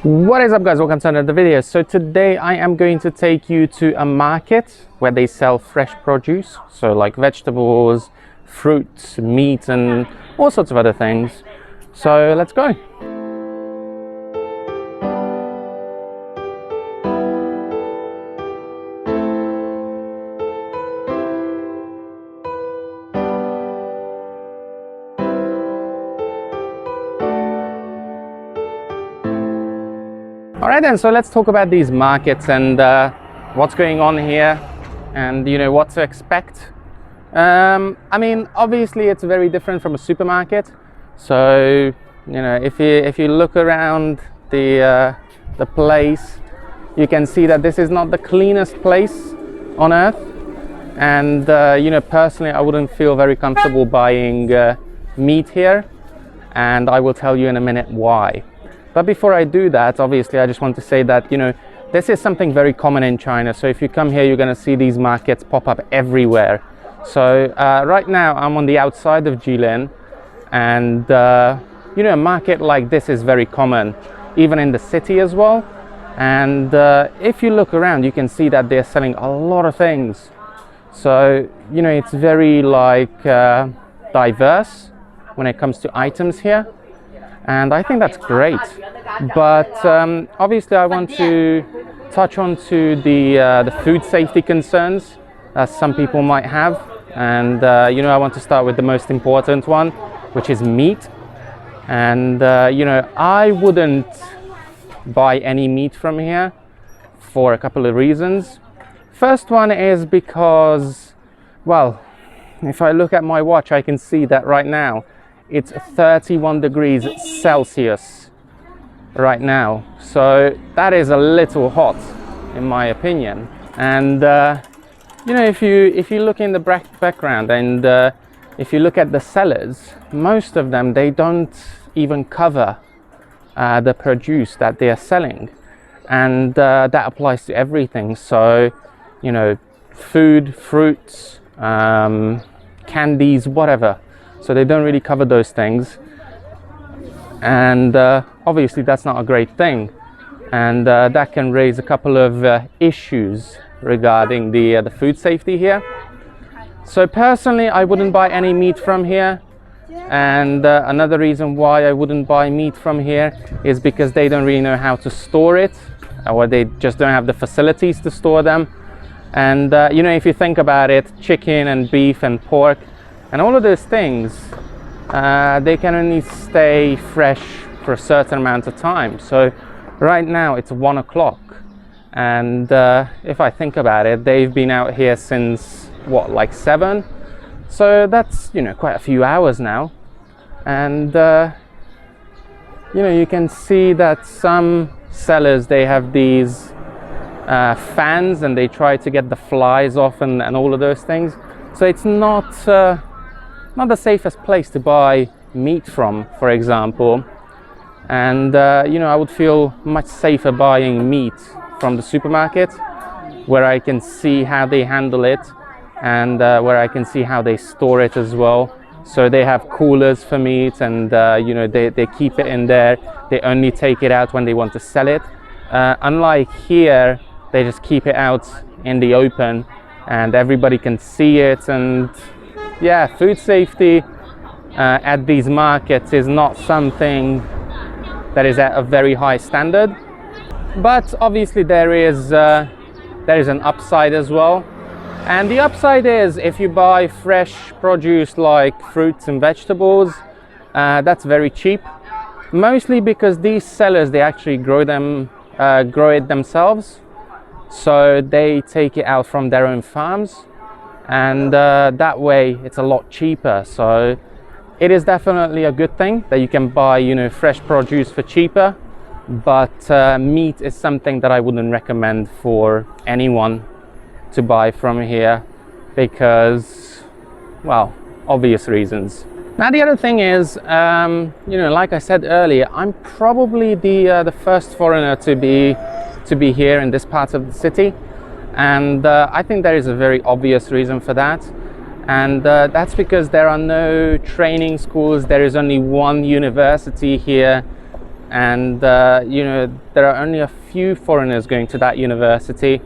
What is up, guys? Welcome to another video. So today I am going to take you to a market where they sell fresh produce, so like vegetables, fruits, meat and all sorts of other things. So let's go. All right then, so let's talk about these markets and what's going on here and what to expect. I mean, obviously it's very different from a supermarket. So if you look around the place, you can see that this is not the cleanest place on earth. And personally I wouldn't feel very comfortable buying meat here, and I will tell you in a minute why. But before I do that, obviously, I just want to say that, this is something very common in China. So if you come here, you're going to see these markets pop up everywhere. So right now I'm on the outside of Jilin, and, a market like this is very common, even in the city as well. And if you look around, you can see that they're selling a lot of things. So, it's very diverse when it comes to items here. And I think that's great, but obviously I want to touch on to the food safety concerns that some people might have, and I want to start with the most important one, which is meat. And I wouldn't buy any meat from here for a couple of reasons. First one is because, well, if I look at my watch, I can see that right now it's 31 degrees Celsius right now, so that is a little hot in my opinion. And if you look in the background and if you look at the sellers, most of them, they don't even cover the produce that they are selling, and that applies to everything. So food, fruits, candies, whatever. So they don't really cover those things, and obviously that's not a great thing, and that can raise a couple of issues regarding the food safety here. So personally I wouldn't buy any meat from here, and another reason why I wouldn't buy meat from here is because they don't really know how to store it, or they just don't have the facilities to store them. And if you think about it, chicken and beef and pork and all of those things, they can only stay fresh for a certain amount of time. So right now it's 1 o'clock, and if I think about it, they've been out here since what, like 7? So that's quite a few hours now. And you can see that some sellers, they have these fans, and they try to get the flies off and all of those things. So it's not the safest place to buy meat from, for example. And I would feel much safer buying meat from the supermarket, where I can see how they handle it, and where I can see how they store it as well. So they have coolers for meat, and they keep it in there. They only take it out when they want to sell it. Unlike here, they just keep it out in the open and everybody can see it. And yeah, food safety at these markets is not something that is at a very high standard. But obviously there is an upside as well. And the upside is, if you buy fresh produce like fruits and vegetables, that's very cheap. Mostly because these sellers, they actually grow it themselves. So they take it out from their own farms, and that way it's a lot cheaper. So it is definitely a good thing that you can buy fresh produce for cheaper. But meat is something that I wouldn't recommend for anyone to buy from here, because, well, obvious reasons. Now the other thing is, like I said earlier, I'm probably the first foreigner to be here in this part of the city, and I think there is a very obvious reason for that. And that's because there are no training schools. There is only one university here, and you know, there are only a few foreigners going to that university.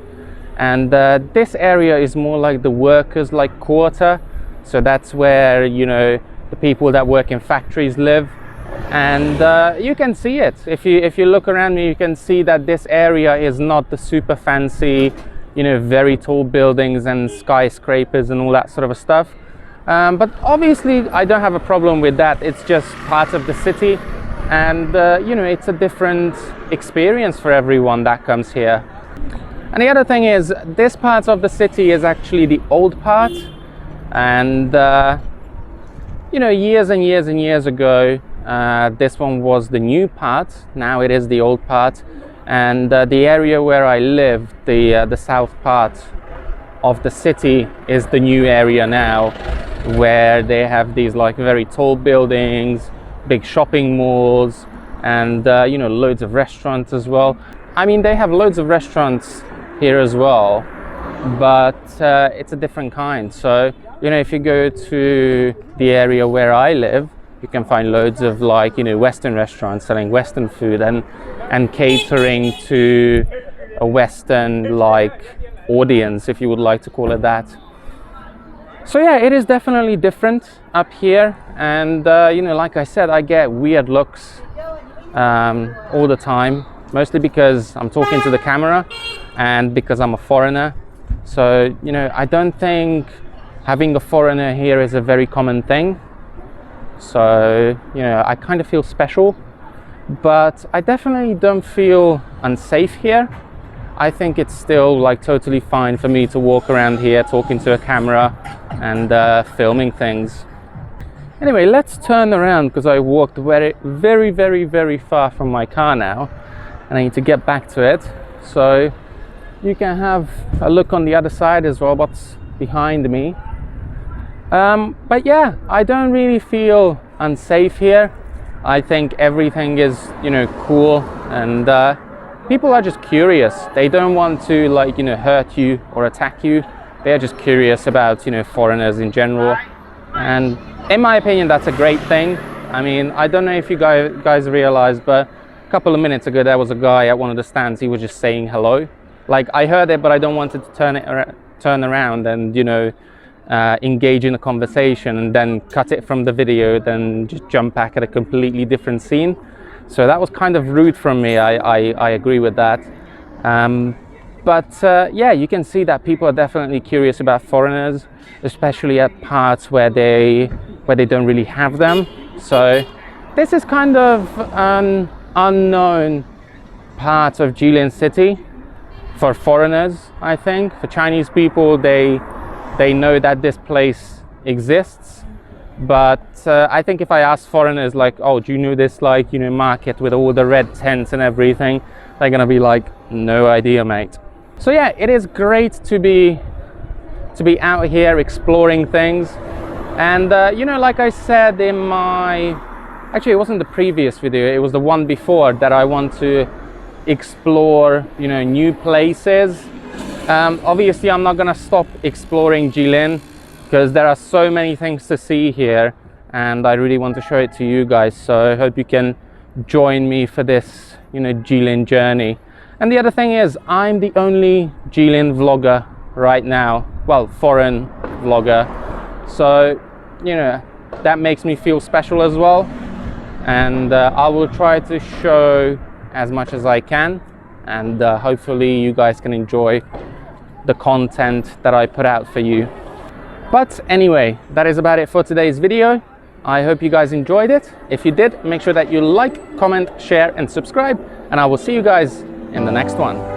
And this area is more like the workers like quarter, so that's where, you know, the people that work in factories live. And you can see it if you look around me. You can see that this area is not the super fancy, you know, very tall buildings and skyscrapers and all that sort of stuff, but obviously I don't have a problem with that. It's just part of the city, and you know, it's a different experience for everyone that comes here. And the other thing is, this part of the city is actually the old part, and you know, years and years and years ago, this one was the new part. Now it is the old part, and the area where I live, the south part of the city, is the new area now, where they have these like very tall buildings, big shopping malls, and you know, loads of restaurants as well. I mean, they have loads of restaurants here as well, but it's a different kind. So, you know, if you go to the area where I live, you can find loads of, like, you know, Western restaurants selling Western food and catering to a Western like audience, if you would like to call it that. So yeah, it is definitely different up here, and you know, like I said, I get weird looks all the time, mostly because I'm talking to the camera and because I'm a foreigner. So, you know, I don't think having a foreigner here is a very common thing. So, you know, I kind of feel special, but I definitely don't feel unsafe here. I think it's still like totally fine for me to walk around here talking to a camera and filming things. Anyway, let's turn around because I walked very far from my car now, and I need to get back to it. So you can have a look on the other side as well, what's behind me. But yeah, I don't really feel unsafe here. I think everything is, you know, cool, and people are just curious. They don't want to, like, you know, hurt you or attack you. They're just curious about, you know, foreigners in general. And in my opinion, that's a great thing. I mean, I don't know if you guys realize, but a couple of minutes ago there was a guy at one of the stands. He was just saying hello. Like, I heard it, but I don't want to turn around and, you know, engage in a conversation and then cut it from the video, then just jump back at a completely different scene. So that was kind of rude from me. I agree with that. But yeah, you can see that people are definitely curious about foreigners, especially at parts where they don't really have them. So this is kind of an unknown part of Jilin city for foreigners. I think for Chinese people, they know that this place exists, but I think if I ask foreigners, like, oh, do you know this, like, you know, market with all the red tents and everything, they're gonna be like, no idea, mate. So yeah, it is great to be out here exploring things. And you know, like I said in my, actually it wasn't the previous video, it was the one before, that I want to explore, you know, new places. Obviously I'm not gonna stop exploring Jilin because there are so many things to see here, and I really want to show it to you guys. So I hope you can join me for this, you know, Jilin journey. And the other thing is, I'm the only Jilin vlogger right now, well, foreign vlogger. So, you know, that makes me feel special as well. And I will try to show as much as I can, and hopefully you guys can enjoy the content that I put out for you. But anyway, that is about it for today's video. I hope you guys enjoyed it. If you did, make sure that you like, comment, share and subscribe, and I will see you guys in the next one.